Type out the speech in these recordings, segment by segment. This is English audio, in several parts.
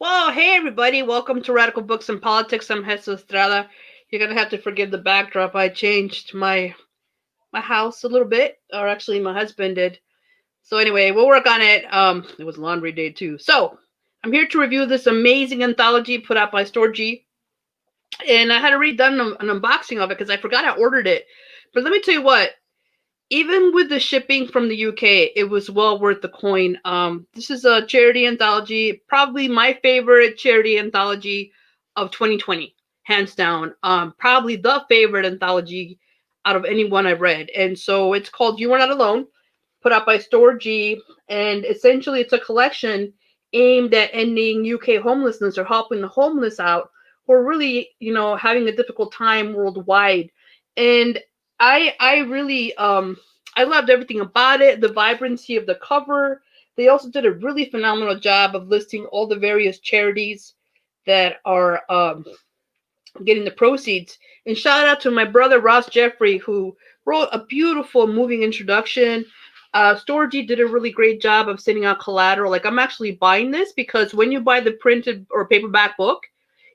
Well, hey everybody, welcome to Radical Books and Politics. I'm Hessa Estrada. You're gonna have to forgive the backdrop. I changed my house a little bit, or actually my husband did. So anyway, we'll work on it. It was laundry day too. So I'm here to review this amazing anthology put out by Storgy, and I had already done an unboxing of it because I forgot I ordered it. But let me tell you what, even with the shipping from the UK, it was well worth the coin. This is a charity anthology, probably my favorite charity anthology of 2020, hands down. Probably the favorite anthology out of any one I've read. And so it's called You Are Not Alone, put out by Storgy, and essentially it's a collection aimed at ending UK homelessness or helping the homeless out who are really, having a difficult time worldwide. And I really I loved everything about it, the vibrancy of the cover. They also did a really phenomenal job of listing all the various charities that are getting the proceeds. And shout out to my brother Ross Jeffrey, who wrote a beautiful, moving introduction. Storgy did a really great job of sending out collateral. Like, I'm actually buying this because when you buy the printed or paperback book,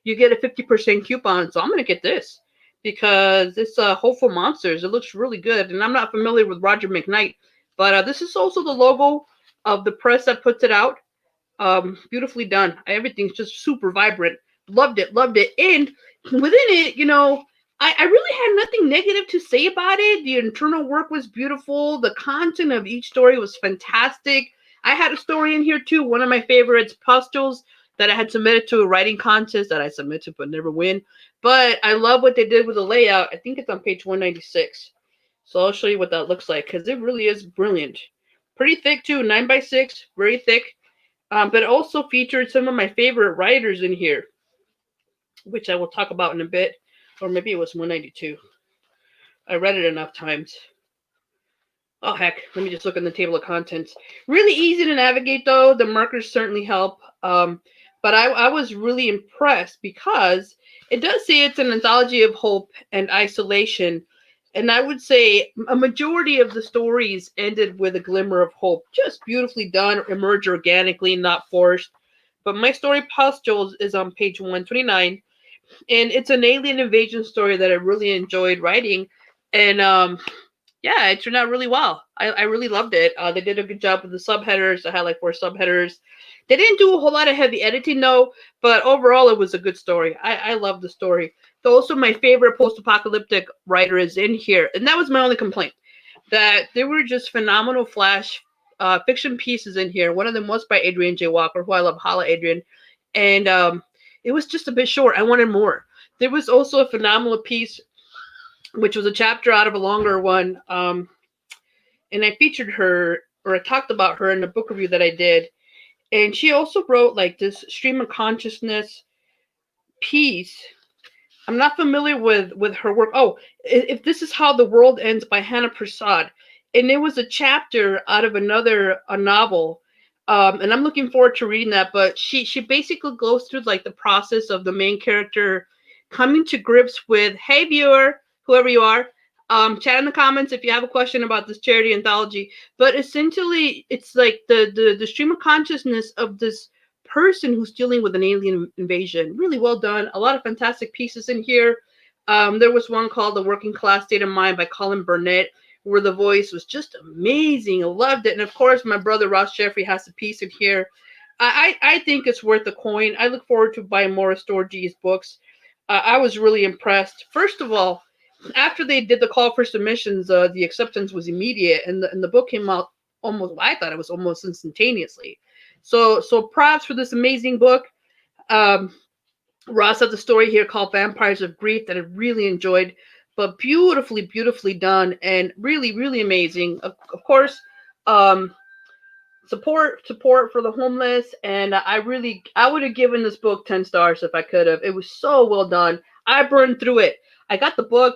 you get a 50% coupon. So I'm going to get this because it's Hopeful Monsters. It looks really good. And I'm not familiar with Roger McKnight, but this is also the logo of the press that puts it out. Beautifully done. Everything's just super vibrant. Loved it, loved it. And within it, I really had nothing negative to say about it. The internal work was beautiful. The content of each story was fantastic. I had a story in here too. One of my favorites, Pustules, that I had submitted to a writing contest that I submitted but never win. But I love what they did with the layout. I think it's on page 196. So I'll show you what that looks like because it really is brilliant. Pretty thick too, 9x6, very thick. But it also featured some of my favorite writers in here, which I will talk about in a bit. Or maybe it was 192. I read it enough times. Oh, heck. Let me just look in the table of contents. Really easy to navigate, though. The markers certainly help. But I was really impressed because it does say it's an anthology of hope and isolation. And I would say a majority of the stories ended with a glimmer of hope. Just beautifully done, emerge organically, not forced. But my story, Pustules, is on page 129. And it's an alien invasion story that I really enjoyed writing. And yeah, it turned out really well. I really loved it. They did a good job with the subheaders. I had like 4 subheaders. They didn't do a whole lot of heavy editing, though, but overall, it was a good story. I love the story. So also, my favorite post-apocalyptic writer is in here, and that was my only complaint. That there were just phenomenal flash fiction pieces in here. One of them was by Adrian J. Walker, who I love. Holla, Adrian. And it was just a bit short. I wanted more. There was also a phenomenal piece, which was a chapter out of a longer one. And I featured her, or I talked about her in the book review that I did. And she also wrote like this stream of consciousness piece. I'm not familiar with her work. Oh, If This Is How the World Ends by Hannah Prasad. And it was a chapter out of a novel. And I'm looking forward to reading that. But she basically goes through like the process of the main character coming to grips with, hey viewer, whoever you are, chat in the comments if you have a question about this charity anthology. But essentially, it's like the stream of consciousness of this person who's dealing with an alien invasion. Really well done. A lot of fantastic pieces in here. There was one called The Working Class State of Mind by Colin Burnett, where the voice was just amazing. I loved it. And of course, my brother Ross Jeffrey has a piece in here. I think it's worth the coin. I look forward to buying more of Storgy's books. I was really impressed. First of all, after they did the call for submissions, the acceptance was immediate, and the book came out almost. I thought it was almost instantaneously. So props for this amazing book. Ross has a story here called Vampires of Grief that I really enjoyed, but beautifully done, and really, really amazing. Of course, support for the homeless, and I would have given this book 10 stars if I could have. It was so well done. I burned through it. I got the book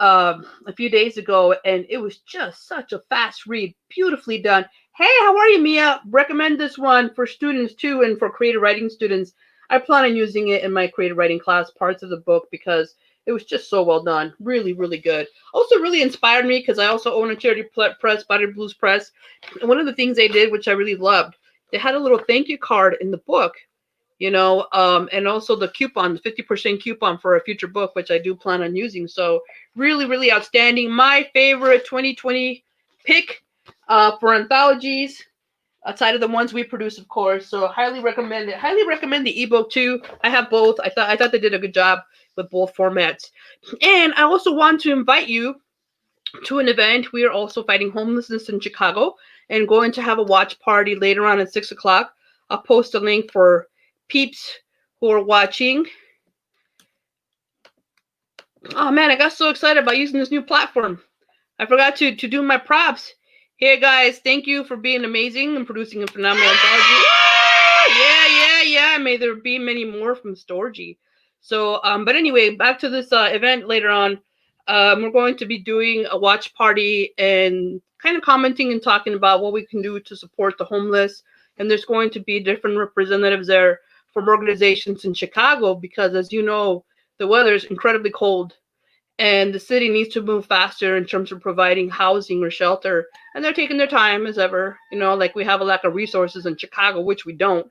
a few days ago, and it was just such a fast read, beautifully done. Hey, how are you, Mia? Recommend this one for students too, and for creative writing students. I plan on using it in my creative writing class, parts of the book, because it was just so well done. Really, really good. Also really inspired me because I also own a charity press, Spider Blues Press. And one of the things they did, which I really loved, they had a little thank you card in the book and also the coupon, the 50% coupon for a future book, which I do plan on using. So really, really outstanding. My favorite 2020 pick for anthologies, outside of the ones we produce, of course. So highly recommend it. Highly recommend the ebook too. I have both. I thought they did a good job with both formats. And I also want to invite you to an event. We are also fighting homelessness in Chicago and going to have a watch party later on at 6 o'clock. I'll post a link for peeps who are watching. Oh man, I got so excited about using this new platform. I forgot to do my props. Hey guys, thank you for being amazing and producing a phenomenal anthology. Yeah. May there be many more from Storgy. So, but anyway, back to this event later on. We're going to be doing a watch party and kind of commenting and talking about what we can do to support the homeless. And there's going to be different representatives there from organizations in Chicago because, as you know, the weather is incredibly cold and the city needs to move faster in terms of providing housing or shelter. And they're taking their time as ever, like we have a lack of resources in Chicago, which we don't,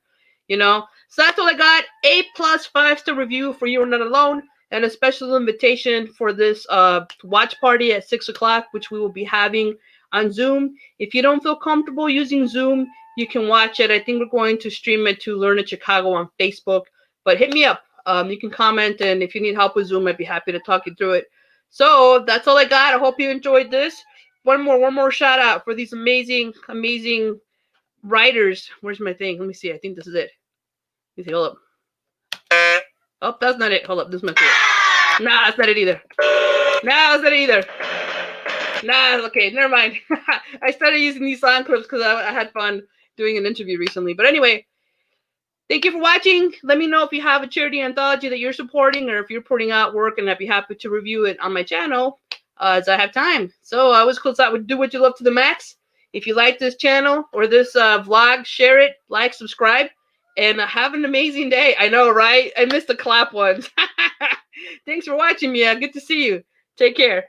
So that's all I got. A+ 5-star review for You Are Not Alone, and a special invitation for this watch party at 6 o'clock, which we will be having on Zoom. If you don't feel comfortable using Zoom, you can watch it. I think we're going to stream it to Learn It Chicago on Facebook, but hit me up. You can comment, and if you need help with Zoom, I'd be happy to talk you through it. So that's all I got. I hope you enjoyed this. One more shout out for these amazing writers. Where's my thing? Let me see. I think this is it. Let me see. Hold up. Oh, that's not it. Hold up. This must be it. Nah, that's not it either. Nah, that's not it either. Nah, okay. Never mind. I started using these sound clips because I had fun doing an interview recently. But anyway, thank you for watching. Let me know if you have a charity anthology that you're supporting or if you're putting out work, and I'd be happy to review it on my channel as I have time. So I always close out with do what you love to the max. If you like this channel or this vlog, share it, like, subscribe, and have an amazing day. I know, right? I missed the clap ones. Thanks for watching, Mia. Good to see you. Take care.